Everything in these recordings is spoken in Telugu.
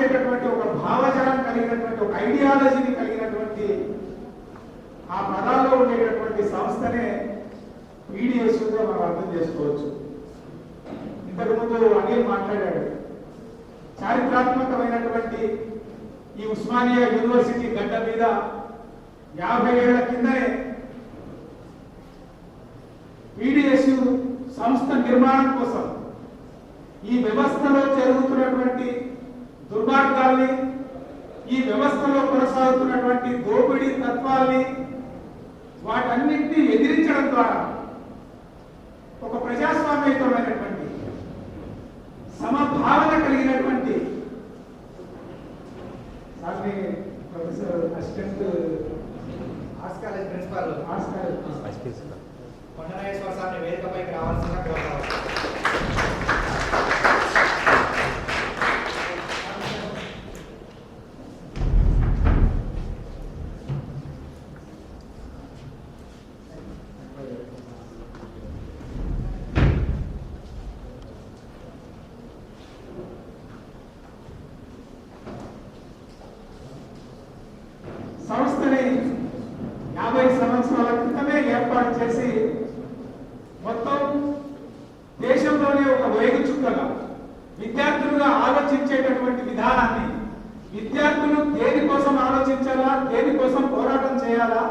ఉండేటటువంటి ఒక భావజాలం కలిగినటువంటి ఒక ఐడియాలజీని కలిగినటువంటి ఆ పదాల్లో ఉండేటటువంటి సంస్థనే పీడిఎస్గా మనం అర్థం చేసుకోవచ్చు. ఇంతకుముందు అనిల్ మాట్లాడాడు, చారిత్రాత్మకమైనటువంటి ఈ ఉస్మానియా యూనివర్సిటీ గడ్డ మీద 50 ఏళ్ల కిందనే పీడిఎస్ సంస్థ నిర్మాణం కోసం ఈ వ్యవస్థలో జరుగుతున్నటువంటి దుర్మార్గాల్ని, ఈ వ్యవస్థలో కొనసాగుతున్నటువంటి దోపిడీ తత్వాల్ని, వాటన్నింటినీ ఎదిరించడం ద్వారా ఒక ప్రజాస్వామ్యయుతమైనటువంటి సమభావన కలిగినటువంటి professor assistant arts college principal కొండనాగేశ్వర సార్ని వేదికపైకి రావాల్సిన సంస్థని 50 సంవత్సరాల క్రితమే ఏర్పాటు చేసి మొత్తం దేశంలోనే ఒక వేగు చుక్కగా విద్యార్థులుగా ఆలోచించేటటువంటి విధానాన్ని, విద్యార్థులు దేనికోసం ఆలోచించాలా, దేనికోసం పోరాటం చేయాలా,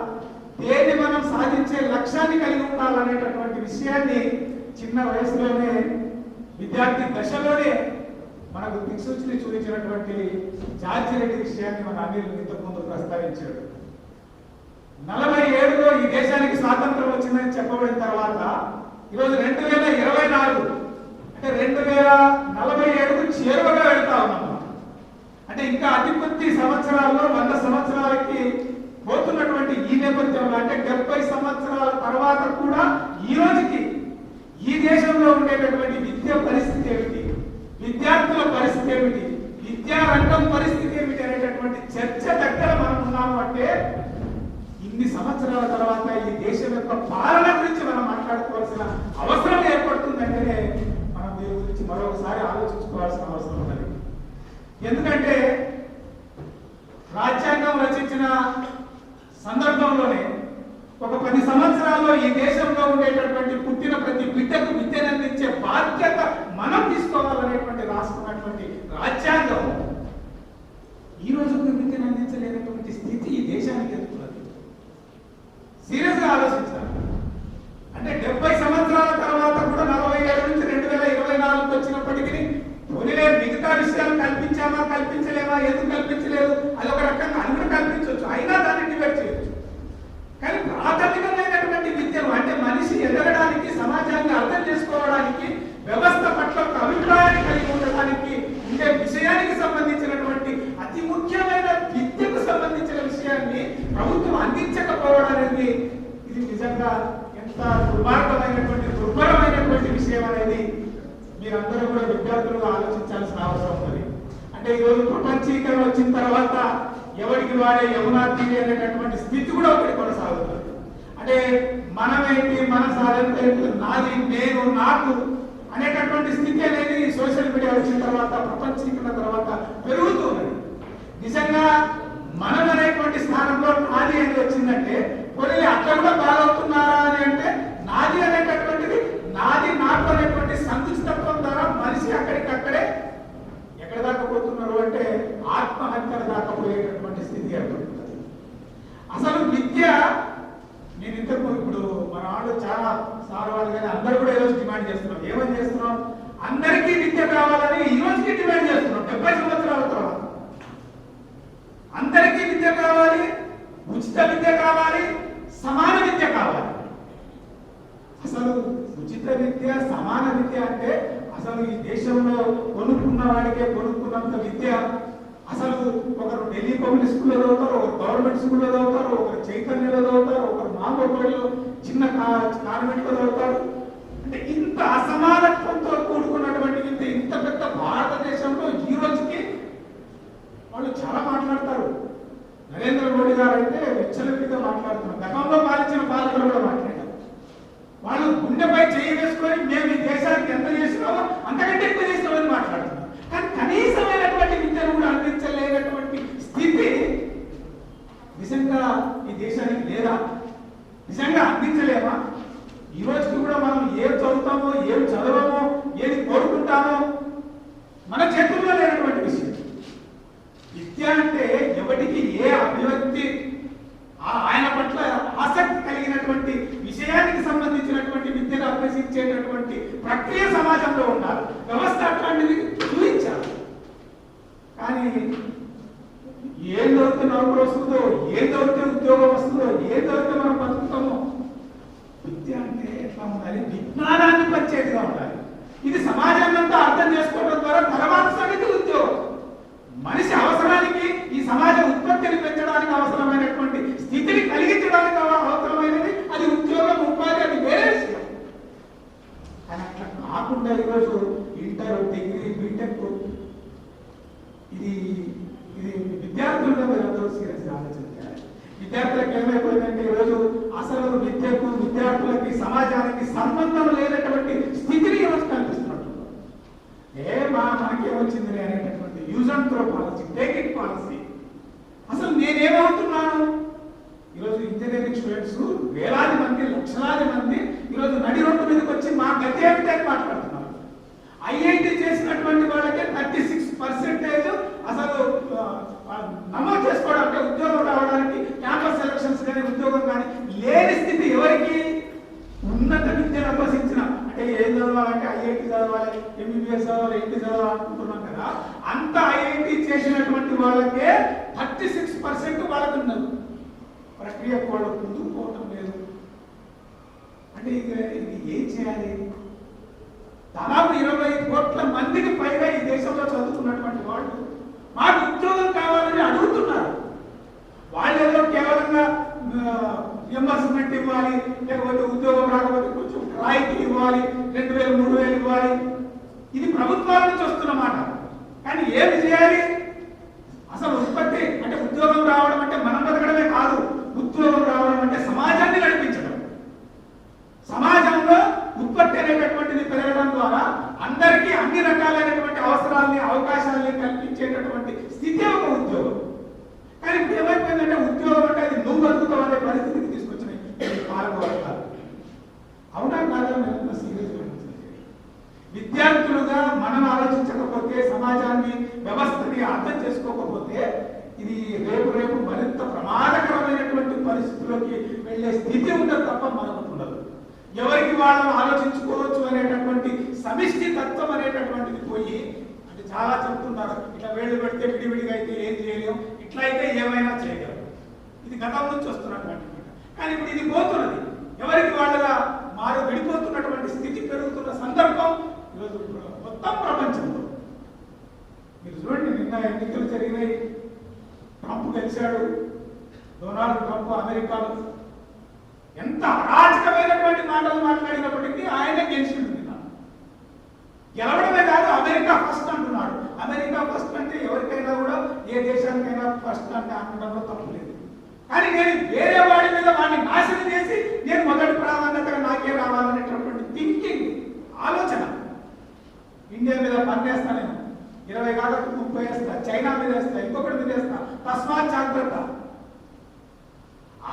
దేని మనం సాధించే లక్ష్యాన్ని కలిగి ఉండాలనేటటువంటి విషయాన్ని చిన్న వయసులోనే విద్యార్థి దశలోనే మనకు దిక్సూచిని చూపించినటువంటి జార్జి రెడ్డి విషయాన్ని మన అనిల్ ఇంతకుముందు ప్రస్తావించాడు. 47లో ఈ దేశానికి స్వాతంత్రం వచ్చిందని చెప్పబడిన తర్వాత ఈరోజు 2024 అంటే 2047కు చేరువగా వెళ్తా ఉన్నాం. అంటే ఇంకా అతి కొద్ది సంవత్సరాల్లో 100 సంవత్సరాలకి పోతున్నటువంటి ఈ నేపథ్యంలో, అంటే 70 సంవత్సరాల తర్వాత కూడా ఈ రోజుకి ఈ దేశంలో ఉండేటటువంటి విద్య పరిస్థితి ఏమిటి, విద్యార్థుల పరిస్థితి ఏమిటి, విద్యారంగం పరిస్థితి ఏమిటి అనేటటువంటి చర్చ దగ్గర మనం ఉన్నాము. అంటే ఇన్ని సంవత్సరాల తర్వాత ఈ దేశం యొక్క పాలన గురించి మనం మాట్లాడుకోవాల్సిన అవసరం ఏర్పడుతుందంటేనే మనం దీని గురించి మరొకసారి ఆలోచించుకోవాల్సిన అవసరం ఉన్నది. ఎందుకంటే రాజ్యాంగం రచించిన సందర్భంలోనే ఒక 10 సంవత్సరాల్లో ఈ దేశంలో ఉండేటటువంటి పుట్టిన ప్రతి బిడ్డకు విద్యను అందించే బాధ్యత మనం తీసుకోవాలనేటువంటి రాసుకున్నటువంటి రాజ్యాంగం ఈ రోజు విద్యను అందించలేనటువంటి స్థితి ఈ దేశానికి ఎదుగుతున్నది. సీరియస్ గా ఆలోచించాలి. అంటే 70 సంవత్సరాల తర్వాత కూడా 47 నుంచి 2024 వచ్చినప్పటికీ పోనీలే మిగతా విషయాలు కల్పించామా, కల్పించలేమా, ఎందుకు కల్పించలేదు, అది ఒక రకంగా అది కూడా కల్పించవచ్చు, అయినా దాన్ని డిబేట్ చేయొచ్చు. కానీ ప్రాథమికమైనటువంటి విద్యను, అంటే మనిషి ఎదగడానికి, సమాజాన్ని అర్థం చేసుకోవడానికి, వ్యవస్థ పట్ల ఒక అభిప్రాయాన్ని కలిగి ఉండడానికి ఉండే విషయానికి సంబంధించినటువంటి అతి ముఖ్యమైన విద్యకు సంబంధించిన విషయాన్ని ప్రభుత్వం అందించకపోవడం అనేది ఇది నిజంగా ఎంత దుర్మార్గమైనటువంటి, దుర్భరమైనటువంటి విషయం అనేది మీరందరూ కూడా విద్యార్థులుగా ఆలోచించాల్సిన అవసరం ఉంది. అంటే ఈరోజు ప్రపంచీకరణ వచ్చిన తర్వాత ఎవరికి వాడే యమునా తీరి అనేటటువంటి స్థితి కూడా ఒకటి కొనసాగుతుంది. అంటే మనమేంటి, మన సాధన ఏంటి, నాది, నేను, నాకు అనేటటువంటి స్థితి అనేది సోషల్ మీడియా వచ్చిన తర్వాత, ప్రపంచీకరణ తర్వాత పెరుగుతున్నది. నిజంగా మనం అనేటువంటి స్థానంలో నాది అని వచ్చిందంటే కొన్ని అట్లా కూడా బాగవుతున్నారా అని అంటే నాది అనేటటువంటిది, నాది నాకు అనేటువంటి సంకుచితత్వం ద్వారా మనిషి అక్కడికక్కడే ఎక్కడ దాకా పోతున్నారు అంటే ఆత్మహత్యల దాకా పోయేటటువంటి స్థితి ఏర్పడుతుంది. అసలు విద్య, నేను ఇంతకు ఇప్పుడు మన వాళ్ళు చాలా సార్ వాళ్ళు కానీ అందరూ కూడా ఈరోజు డిమాండ్ చేస్తున్నాం. ఏమని చేస్తున్నాం? అందరికీ విద్య కావాలని ఈ రోజుకి డిమాండ్ చేస్తున్నాం. 70 సంవత్సరాల తర్వాత అందరికీ విద్య కావాలి, ఉచిత విద్య కావాలి, సమాన విద్య కావాలి. అసలు ఉచిత విద్య, సమాన విద్య అంటే అసలు ఈ దేశంలో కొనుక్కున్న వాడికే కొనుక్కున్నంత విద్య. అసలు ఒకరు ఢిల్లీ పబ్లిక్ స్కూల్లో చదువుతారు, ఒకరు గవర్నమెంట్ స్కూల్లో చదువుతారు, ఒకరు చైతన్యలో చదువుతారు, ఒకరు మామూలు చిన్న కాన్వెంట్లో చదువుతారు. అంటే ఇంత అసమానత్వంతో కూడుకున్నటువంటి విద్య ఇంత పెద్ద భారతదేశంలో ఈ రోజుకి వాళ్ళు చాలా మాట్లాడతారు. నరేంద్ర మోడీ గారు అయితే విచ్చలవిడిగా మాట్లాడుతున్నారు. గతంలో పాలించిన పాలకులు కూడా మాట్లాడారు. వాళ్ళు గుండెపై చేయి వేసుకొని మేము ఈ దేశానికి ఎంత చేసినామో అంతకంటే ఎక్కువ చేసినామని మాట్లాడుతున్నారు. కానీ కనీసమైనటువంటి విద్యను కూడా వ్యక్తి ఆయన పట్ల ఆసక్తి కలిగినటువంటి విషయానికి సంబంధించినటువంటి విద్యను అభ్యసించేటటువంటి ప్రక్రియ సమాజంలో ఉండాలి. వ్యవస్థ అట్లాంటిది చూపించాలి. కానీ ఏం దొరికితే నౌకరు వస్తుందో, ఏం దొరికితే ఉద్యోగం వస్తుందో, ఏం దొరికితే మనం బతుకుతామో. విద్య అంటే ఎట్లా ఉండాలి? విజ్ఞానాన్ని పరిచేదిగా ఉండాలి. ఇది సమాజాన్నంతా అర్థం చేసుకోవడం ద్వారా తర్వాత సంగతి ఉద్యోగం. మనిషి అవసరానికి, ఈ సమాజ ఉత్పత్తిని పెంచడానికి అవసరమైనటువంటి స్థితిని కలిగించడానికి అవసరమైనది అది ఉద్యోగం, ఉపాధి, అది వేరే విషయం. కానీ అట్లా కాకుండా ఈరోజు ఇంటర్, డిగ్రీ, బీటెక్ ఇది ఇది విద్యార్థులుగా మీరు అందరూ సీరియస్గా ఆలోచించాలి. విద్యార్థులకు ఏమైపోయిందంటే ఈరోజు అసలు విద్యకు, విద్యార్థులకి, సమాజానికి సంబంధం లేనటువంటి స్థితిని ఈరోజు కల్పిస్తున్నట్టు. మనకేమొచ్చింది అనేటటువంటి use and throw policy, take it policy. అసలు నేనేమవుతున్నాను? ఈరోజు ఇంజనీరింగ్ స్టూడెంట్స్ వేలాది మంది, లక్షలాది మంది ఈరోజు నడి రోడ్డు మీదకి వచ్చి మా గతి ఏమిటి అని మాట్లాడుతున్నారు. ఐఐటి చేసినటువంటి వాళ్ళకే 36% అసలు నమోదు చేసుకోవడానికి, ఉద్యోగం రావడానికి క్యాంపస్ సెలక్షన్స్ కానీ ఉద్యోగం కానీ లేని స్థితి ఎవరికి? ఉన్నత విద్యను అభ్యసించిన, అంటే ఏం చదవాలంటే ఐఐటి చదవాలి, ఎంబీబీఎస్ చదవాలి, ఏంటి చదవాలి అనుకుంటున్నాం కదా, అంత ఐఐటి చేసినటువంటి వాళ్ళకే 36% వాళ్ళకు ఉన్నది. ప్రక్రియకు వాళ్ళు ముందుకు పోవటం లేదు. అంటే ఇది ఏం చేయాలి? దాదాపు 20 కోట్ల మందికి పైగా ఈ దేశంలో చదువుకున్నటువంటి వాళ్ళు మాకు ఉద్యోగం కావాలని అడుగుతున్నారు. వాళ్ళు ఏదో కేవలంగా రియంబర్స్మెంట్ ఇవ్వాలి, లేకపోతే ఉద్యోగం రాకపోతే కొంచెం రాయితీ ఇవ్వాలి, 2000, 3000 ఇవ్వాలి. ఇది ప్రభుత్వాల నుంచి వస్తున్నమాట. కానీ ఏమి చేయాలి? అసలు ఉత్పత్తి అంటే ఉద్యోగం రావడం అంటే మనం బతకడమే కాదు, ఉద్యోగం రావడం అంటే సమాజాన్ని నడిపించడం. సమాజంలో ఉత్పత్తి అనేటటువంటిది పెరగడం ద్వారా అందరికీ అన్ని రకాలైనటువంటి అవసరాలని, అవకాశాలని కల్పించేటటువంటి స్థితి ఒక ఉద్యోగం. కానీ ఇప్పుడు ఏమైపోయిందంటే ఉద్యోగం అంటే అది నువ్వు బతుకుతావు అనే పరిస్థితికి తీసుకొచ్చినాయి పాలకవర్గాలు. అవునా కాదా? సీరియస్ విద్యార్థులుగా మనం ఆలోచించకపోతే, సమాజాన్ని, వ్యవస్థని అర్థం చేసుకోకపోతే ఇది రేపు మరింత ప్రమాదకరమైనటువంటి పరిస్థితుల్లోకి వెళ్ళే స్థితి ఉండదు తప్ప మరొకటి ఉండదు. ఎవరికి వాళ్ళని ఆలోచించుకోవచ్చు అనేటటువంటి సమిష్టి తత్వం అనేటటువంటిది పోయి, అంటే చాలా చెప్తున్నారు ఇట్లా వేళ్ళు పెడితే విడివిడిగా అయితే ఏం చేయలేము, ఇట్లా అయితే ఏమైనా చేయగలం. ఇది గతం నుంచి వస్తున్నటువంటి. కానీ ఇప్పుడు ఇది పోతున్నది. ఎవరికి వాళ్ళగా విడిపోతున్నటువంటి స్థితి పెరుగుతున్న సందర్భం ఈరోజు మొత్తం ప్రపంచంలో. మీరు చూడండి, నిన్న ఎన్నికలు జరిగినాయి, ట్రంప్ గెలిచాడు. డొనాల్డ్ ట్రంప్ అమెరికాలో ఎంత అరాచకమైనటువంటి మాటలు మాట్లాడినప్పటికీ ఆయనే గెలిచిండు. గెలవడమే కాదు, అమెరికా ఫస్ట్ అంటున్నాడు. అమెరికా ఫస్ట్ అంటే ఎవరికైనా కూడా, ఏ దేశానికైనా ఫస్ట్ అంటే అనడంలో తప్పు లేదు. కానీ నేను వేరే వాడి మీద వాడిని నాశనం చేసి నేను మొదటి ప్రాధాన్యతగా నాకే రావాలనేటటువంటి థింకింగ్, ఆలోచన. ఇండియా మీద పనిచేస్తా, నేను 20 కాకపోతే 30 వేస్తా, చైనా మీద వేస్తా, ఇంకొకటి మీద వేస్తా, తస్మాత్ జాగ్రత్త.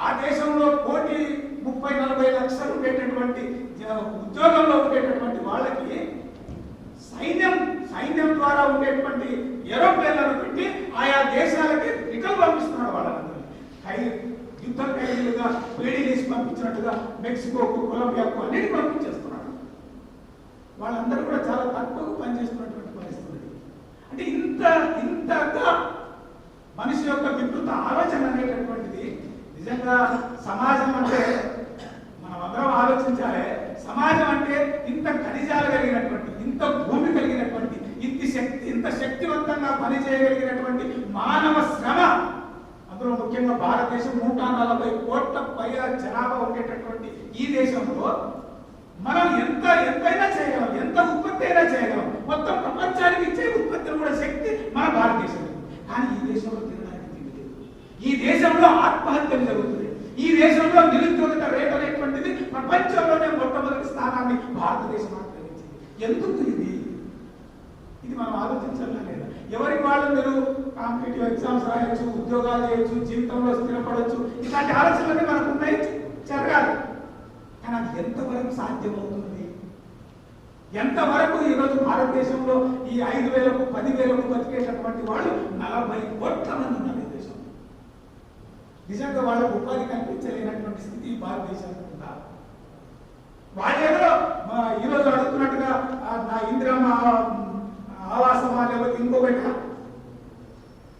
ఆ దేశంలో 1,30,40 లక్షలు ఉండేటటువంటి ఉద్యోగంలో ఉండేటటువంటి వాళ్ళకి సైన్యం ద్వారా ఉండేటువంటి ఏరోప్లేన్లను పెట్టి ఆయా దేశాలకి రిటర్న్ పంపిస్తున్నాడు. వాళ్ళందరినీ యుద్ధ ఖైదీలుగా వేడిలేసి పంపించినట్టుగా మెక్సికోకు, కొలంబియాకు అన్నిటి పంపించేస్తున్నాడు. వాళ్ళందరూ కూడా చాలా తక్కువ పనిచేస్తున్నటువంటి పరిస్థితి. అంటే ఇంతగా మనిషి యొక్క వికృత ఆలోచన అనేటటువంటిది నిజంగా సమాజం అంటే మనం అందరం ఆలోచించాలి. సమాజం అంటే ఇంత ఖనిజాలు కలిగినటువంటి, ఇంత భూమి కలిగినటువంటి, ఇంత శక్తివంతంగా పనిచేయగలిగినటువంటి మానవ శ్రమ, అందులో ముఖ్యంగా భారతదేశం 140 కోట్ల పైగా జనాభా ఉండేటటువంటి ఈ దేశంలో మనం ఎంతైనా చేయగలం, ఎంత ఉత్పత్తి అయినా చేయగలం. మొత్తం ప్రపంచానికి ఇచ్చే ఉత్పత్తిని కూడా శక్తి మన భారతదేశం. కానీ ఈ దేశంలో తినడానికి తిండి లేదు. ఈ దేశంలో ఆత్మహత్యలు జరుగుతుంది. ఈ దేశంలో నిరుద్యోగత రేట్ అనేటువంటిది ప్రపంచంలోనే మొట్టమొదటి స్థానాన్ని భారతదేశం ఆక్రమించింది. ఎందుకు ఇది మనం ఆలోచించాలా లేదా? ఎవరికి వాళ్ళు మీరు కాంపిటేటివ్ ఎగ్జామ్స్ రాయొచ్చు, ఉద్యోగాలు చేయొచ్చు, జీవితంలో స్థిరపడవచ్చు, ఇలాంటి ఆలోచనలన్నీ మనకు ఉన్నాయి, జరగాలి. కానీ అది ఎంతవరకు సాధ్యమవుతుంది? ఎంతవరకు ఈరోజు భారతదేశంలో ఈ 5,000కు 10,000కు బతికేటటువంటి వాళ్ళు 40 కోట్ల మంది ఉన్నారు ఈ దేశంలో. నిజంగా వాళ్ళకు ఉపాధి కల్పించలేనటువంటి స్థితి భారతదేశంలో ఉందా? వాళ్ళేదో ఈరోజు అడుగుతున్నట్టుగా నా ఇందిరమ్మ ఆవాసమా లేకపోతే ఇంకొకటి,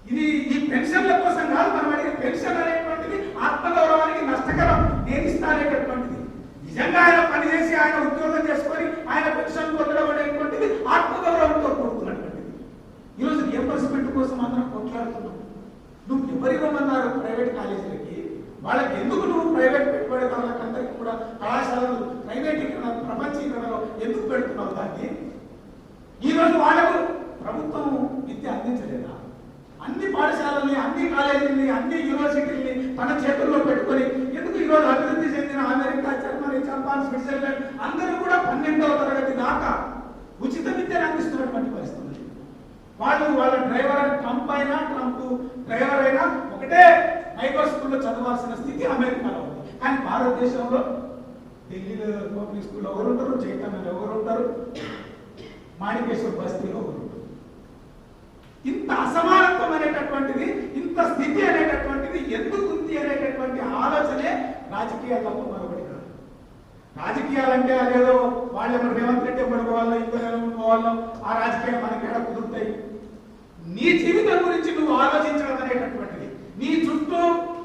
ఇది ఈ పెన్షన్ల కోసం కాదు మనం అడిగే. పెన్షన్ అనేటువంటిది ఆత్మగౌరవానికి నష్టకరం, నేను ఇస్తానేటటువంటిది. నిజంగా ఆయన పనిచేసి ఆయన ఉద్యోగం చేసుకొని ఆయన పెన్షన్ పొందడం అనేటువంటిది ఆత్మగౌరవంతో కూడుకున్నటువంటిది. ఈరోజు రియంబర్స్మెంట్ కోసం అందరం కొట్లాడుతున్నాం. నువ్వు ఎవరివ్వమన్నారు ప్రైవేట్ కాలేజీలకి? వాళ్ళకి ఎందుకు నువ్వు ప్రైవేట్ పెట్టుబడిదారులకు అందరికీ కూడా కళాశాలలు ప్రైవేటీకరణ ప్రపంచీకరణలో ఎందుకు పెడుతున్నావు దాన్ని? ఈరోజు వాళ్ళకు ప్రభుత్వం విద్య అందించలేదా? అన్ని పాఠశాలల్ని, అన్ని కాలేజీలని, అన్ని యూనివర్సిటీలని తన చేతుల్లో పెట్టుకొని ఎందుకు ఈరోజు అభివృద్ధి చెందిన అమెరికా, జర్మనీ, జపాన్, స్విట్జర్లాండ్ అందరూ కూడా 12వ తరగతి దాకా ఉచిత విద్యను అందిస్తున్నటువంటి పరిస్థితి. వాళ్ళు వాళ్ళ డ్రైవర్ ట్రంప్ అయినా, ట్రంప్ డ్రైవర్ అయినా ఒకటే మైక్రో స్కూల్లో చదవాల్సిన స్థితి అమెరికాలో ఉంది. కానీ భారతదేశంలో ఢిల్లీలో పబ్లిక్ స్కూల్లో ఎవరు ఉంటారు, చైతన్యలో ఎవరు ఉంటారు, మాణికేశ్వర్ బస్తీలో ఎవరు ఉంటారు? ఇంత అసమానత్వం అనేటటువంటిది, ఇంత స్థితి అనేటటువంటిది ఎందుకు ఉంది అనేటటువంటి ఆలోచనే రాజకీయాల్లో మరొకటి కాదు. రాజకీయాలంటే అదేదో వాళ్ళెవరు రేవంత్ రెడ్డి పడుకోవాలో ఇంకొకరు పోవాలో ఆ రాజకీయాలు మనకి ఎక్కడ కుదురుతాయి? నీ జీవితం గురించి నువ్వు ఆలోచించడం అనేటటువంటిది, నీ చుట్టూ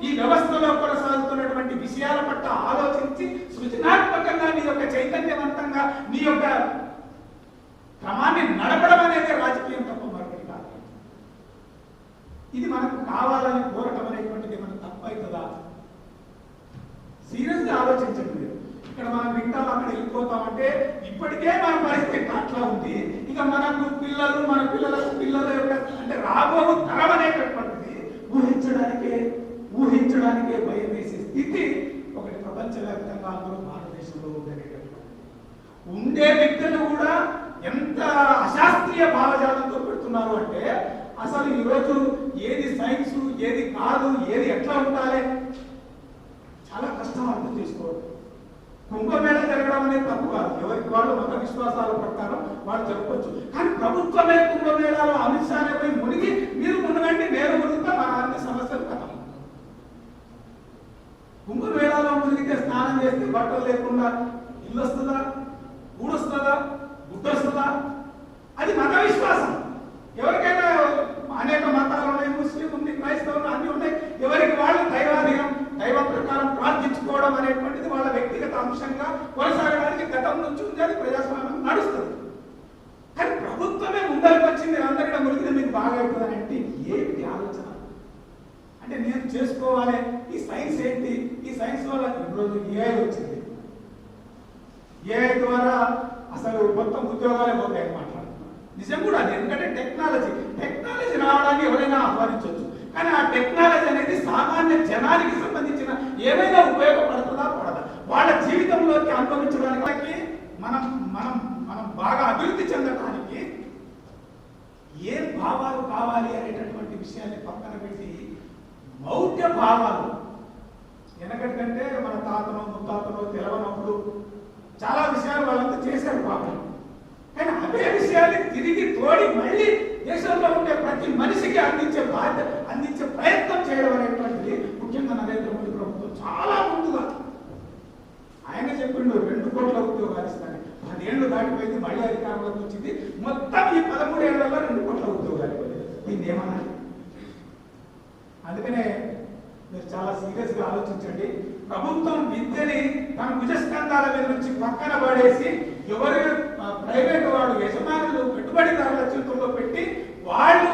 ఈ వ్యవస్థలో కొనసాగుతున్నటువంటి విషయాల పట్ల ఆలోచించి సృజనాత్మకంగా నీ యొక్క చైతన్యవంతంగా నీ యొక్క క్రమాన్ని నడపడం అనేది రాజకీయం తప్ప మరొకటి కాదు. ఇది మనకు కావాలని కోరటం అనేటువంటిది మనకు తప్పవుతుందా? సీరియస్ గా ఆలోచించండి మీరు. ఇక్కడ మనం వింటాం, అక్కడ వెళ్ళిపోతామంటే ఇప్పటికే మన పరిస్థితి అట్లా ఉంది. ఇక మనకు పిల్లలు, మన పిల్లలకు పిల్లల యొక్క అంటే రాబో తరం అనేటటువంటిది ఊహించడానికే భయం వేసే స్థితి ఒకటి ప్రపంచవ్యాప్తంగా అందరూ భారతదేశంలో ఉండేటటువంటి ఉండే వ్యక్తులు కూడా ఎంత అశాస్త్రీయ భావజాలంతో పెడుతున్నారు అంటే అసలు ఈరోజు ఏది సైన్స్, ఏది కాదు, ఏది ఎట్లా ఉండాలి చాలా కష్టం అర్థం చేసుకోవడం. కుంభమేళ జరగడం అనేది తప్పు కాదు, ఎవరికి వాళ్ళు మత విశ్వాసాల ప్రకారం వాళ్ళు జరగవచ్చు. కానీ ప్రభుత్వమే కుంభమేళాలో అమిత్ షానే పోయి మునిగి మీరు మునగండి, నేను మునిగితే మన అన్ని సమస్యలు కథం. కుంభమేళాలో మునిగితే స్నానం చేస్తే బట్టలు లేకుండా ఇల్లు వస్తుందా, ఊడొస్తుందా, గుడ్డ వస్తుందా? అది మత విశ్వాసం. ఎవరికైనా అనేక మతాలు ఉన్నాయి, ముస్లిం ఉంది, క్రైస్తవులు అన్ని ఉన్నాయి. ఎవరికి వాళ్ళు దైవాధీనం, దైవం ప్రకారం ప్రార్థించుకోవడం అనేటువంటిది వాళ్ళ వ్యక్తిగత అంశంగా కొనసాగడానికి గతం నుంచి ఉంది. అది ప్రజాస్వామ్యం నడుస్తుంది. కానీ ప్రభుత్వమే ముందరికి వచ్చింది, అందరికీ మురిగితే మీకు బాగా అవుతుందని అంటే ఏమిటి ఆలోచన? అంటే నేను చేసుకోవాలి, ఈ సైన్స్ ఏంటి? ఈ సైన్స్ వల్ల ఈరోజు ఏఐ వచ్చింది. ఏఐ ద్వారా అసలు మొత్తం ఉద్యోగాలే పోతాయని మాట్లాడుతున్నారు. నిజం కూడా అది, ఎందుకంటే టెక్నాలజీ రావడానికి ఎవరైనా ఆహ్వానించవచ్చు. కానీ ఆ టెక్నాలజీ అనేది సామాన్య జనానికి సంబంధించిన ఏమైనా ఉపయోగపడుతుందా పడదా? వాళ్ళ జీవితంలోకి అనుభవించడానికి మనం మనం మనం బాగా అభివృద్ధి చెందడానికి ఏ భావాలు కావాలి అనేటటువంటి విషయాన్ని పక్కన పెట్టి మౌఢ్య భావాలు వెనకటికంటే మన తాతనో ముత్తాతనో తెలవనప్పుడు చాలా విషయాలు వాళ్ళంతా చేశారు పాపం. కానీ అవే విషయాన్ని తిరిగి తోడి మళ్ళీ దేశంలో ఉండే ప్రతి మనిషికి అందించే ప్రయత్నం చేయడం అనేటువంటిది ముఖ్యంగా నరేంద్ర మోడీ ప్రభుత్వం చాలా ముందుగా ఆయన చెప్పిండు 2 కోట్ల ఉద్యోగాలు ఇస్తాను. 10 ఏళ్ళు దాటిపోయింది, మళ్ళీ అధికారంలోకి వచ్చింది. మొత్తం ఈ 13 ఏళ్లలో 2 కోట్ల ఉద్యోగాలు ఇవ్వలేదు. దీన్ని ఏమన్నా? అందుకనే మీరు చాలా సీరియస్ గా ఆలోచించండి. ప్రభుత్వం విద్యని తన భుజస్కంధాల మీద నుంచి పక్కన పడేసి ఎవరు ప్రైవేట్ వాడు యజమానులు పెట్టుబడిదారుల చేతుల్లో పెట్టి వాళ్ళు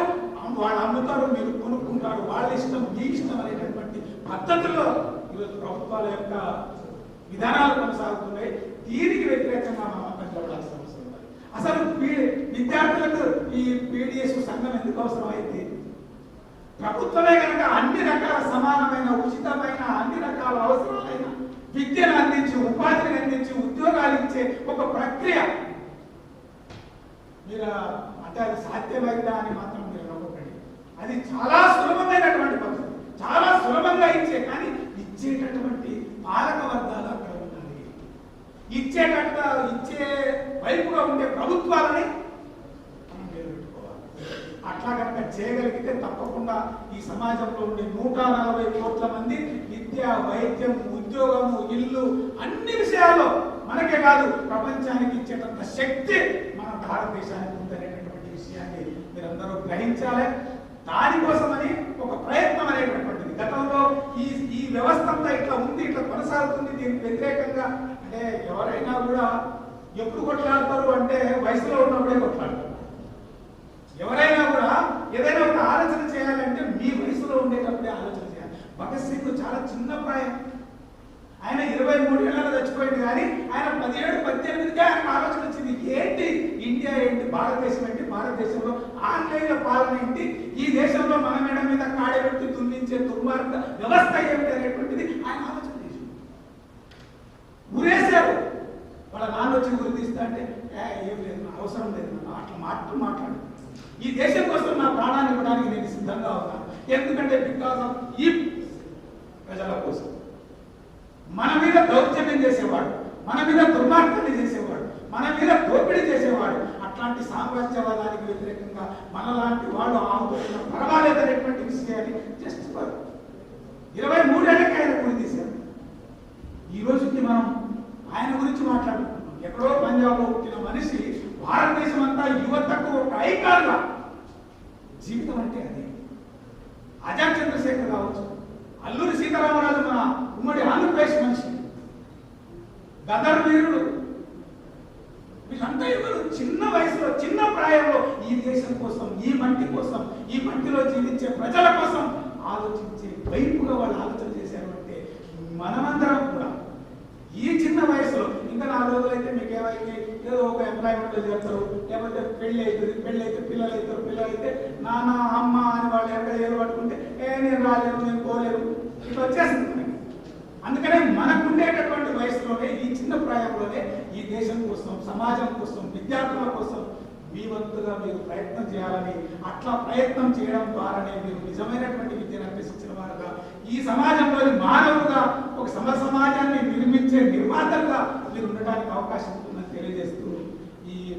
అమ్ముతారు, మీరు కొనుక్కుంటారు, వాళ్ళ ఇష్టం మీ ఇష్టం అనేటటువంటి పద్ధతిలో ఈరోజు ప్రభుత్వాల యొక్క విధానాలు కొనసాగుతున్నాయి. దీనికి వ్యతిరేకంగా మనం నిలబడాల్సిన అవసరం ఉంది. అసలు విద్యార్థులకు ఈ పీడిఎస్ సంఘం ఎందుకు అవసరం అయింది? ప్రభుత్వమే కనుక అన్ని రకాల సమానమైన, ఉచితమైన, అన్ని రకాల అవసరాలైన విద్యను అందించి, ఉపాధిని అందించి, ఉద్యోగాలు ఇచ్చే ఒక ప్రక్రియ మీరు అంటే అది సాధ్యమైందా అని మాత్రం మీరు నమ్మకండి. అది చాలా సులభమైనటువంటి పద్ధతి, చాలా సులభంగా ఇచ్చే, కానీ ఇచ్చేటటువంటి పాలక వర్గాలు అక్కడ ఉండాలి. ఇచ్చే వైపుగా ఉండే ప్రభుత్వాలని మనం నిలబెట్టుకోవాలి. అట్లా అట్లా కనుక చేయగలిగితే తప్పకుండా ఈ సమాజంలో ఉండే 140 కోట్ల మంది విద్య, వైద్యం, ఉద్యోగము, ఇల్లు అన్ని విషయాల్లో మనకే కాదు ప్రపంచానికి ఇచ్చేటంత శక్తి మన భారతదేశానికి ఉందనేటటువంటి విషయాన్ని మీరందరూ గ్రహించాలి. దానికోసమని ఒక ప్రయత్నం అనేటటువంటిది గతంలో ఈ వ్యవస్థ అంతా ఇట్లా ఉంది, ఇట్లా కొనసాగుతుంది. దీనికి వ్యతిరేకంగా అంటే ఎవరైనా కూడా ఎప్పుడు కొట్లాడతారు అంటే వయసులో ఉన్నప్పుడే కొట్లాడతారు. ఎవరైనా కూడా ఏదైనా ఒక ఆలోచన చేయాలంటే మీ వయసులో ఉండేటప్పుడే ఆలోచన చేయాలి. భగత్ సింగ్ చాలా చిన్న ప్రాయం, ఆయన 23 ఏళ్ళలో చచ్చిపోయింది, కానీ ఆయన 17, 18కే ఆయన ఆలోచన వచ్చింది. ఏంటి ఇండియా, ఏంటి భారతదేశం, ఏంటి భారతదేశంలో ఆంగ్లేయ పాలన ఏంటి, ఈ దేశంలో మన మేడ మీద కాడబెట్టి దుర్మించే దుర్మార్గ వ్యవస్థ ఏమిటి అనేటువంటిది ఆయన ఆలోచన చేసింది. ఊరేశారు. వాళ్ళ నాన్న వచ్చి గురి తీస్తా అంటే ఏం లేదు, అవసరం లేదు, అట్లా మాట్లాడు, ఈ దేశం కోసం నా ప్రాణాన్ని ఇవ్వడానికి నేను సిద్ధంగా ఉన్నాను. ఎందుకంటే బికాస్ ఆఫ్ ఈ ప్రజల కోసం. మన మీద దౌర్జన్యం చేసేవాడు, మన మీద దుర్మార్గాన్ని చేసేవాడు, మన మీద దోపిడీ చేసేవాడు, అట్లాంటి సామ్రాజ్యవాదానికి వ్యతిరేకంగా మనలాంటి వాడు ఆవుతున్న పర్వాలేదనేటువంటి విషయాన్ని జస్ట్ 23 ఏళ్ళకి ఆయన గురి తీశారు. ఈ రోజుకి మనం ఆయన గురించి మాట్లాడుకుంటున్నాం. ఎక్కడో పంజాబ్లో పుట్టిన మనిషి భారతదేశం అంతా యువతకు ఒక ఐకాన్గా జీవితం అంటే అది. ఆజాద్ చంద్రశేఖర్ కావచ్చు, అల్లూరి సీతారామరాజు మన ఉమ్మడి ఆంధ్రప్రదేశ్ మనిషి, గదర్ వీరుడు, వీళ్ళంతా ఎవరు చిన్న వయసులో, చిన్న ప్రాయంలో ఈ దేశం కోసం, ఈ మట్టి కోసం, ఈ మట్టిలో జీవించే ప్రజల కోసం ఆలోచించే వైపుగా వాళ్ళు ఆలోచన చేశారు. అంటే మనమందరం కూడా ఈ చిన్న వయసులో ఇంకా 4 రోజులైతే మీకు ఏమైతే ఏదో ఒక ఎంప్లాయ్మెంట్లో చేస్తారు, లేకపోతే పెళ్ళి అవుతుంది, పెళ్ళి అయితే పిల్లలు అవుతారు, పిల్లలు అయితే నాన్న అమ్మ అని వాళ్ళు ఎక్కడ ఏదో పట్టుకుంటే నేను రాలేను, నేను పోలేను, ఇట్లా వచ్చేస్తుంది మనకి. అందుకనే మనకు ఉండేటటువంటి వయసులోనే, ఈ చిన్న ప్రాయంలోనే ఈ దేశం కోసం, సమాజం కోసం, విద్యార్థుల కోసం మీ వంతుగా మీరు ప్రయత్నం చేయాలని, అట్లా ప్రయత్నం చేయడం ద్వారానే మీరు నిజమైనటువంటి విద్యను అభ్యసించిన వారుగా, ఈ సమాజంలోని మానవులుగా ఒక సమాజాన్ని నిర్మించే నిర్మాతలుగా మీరు ఉండడానికి అవకాశం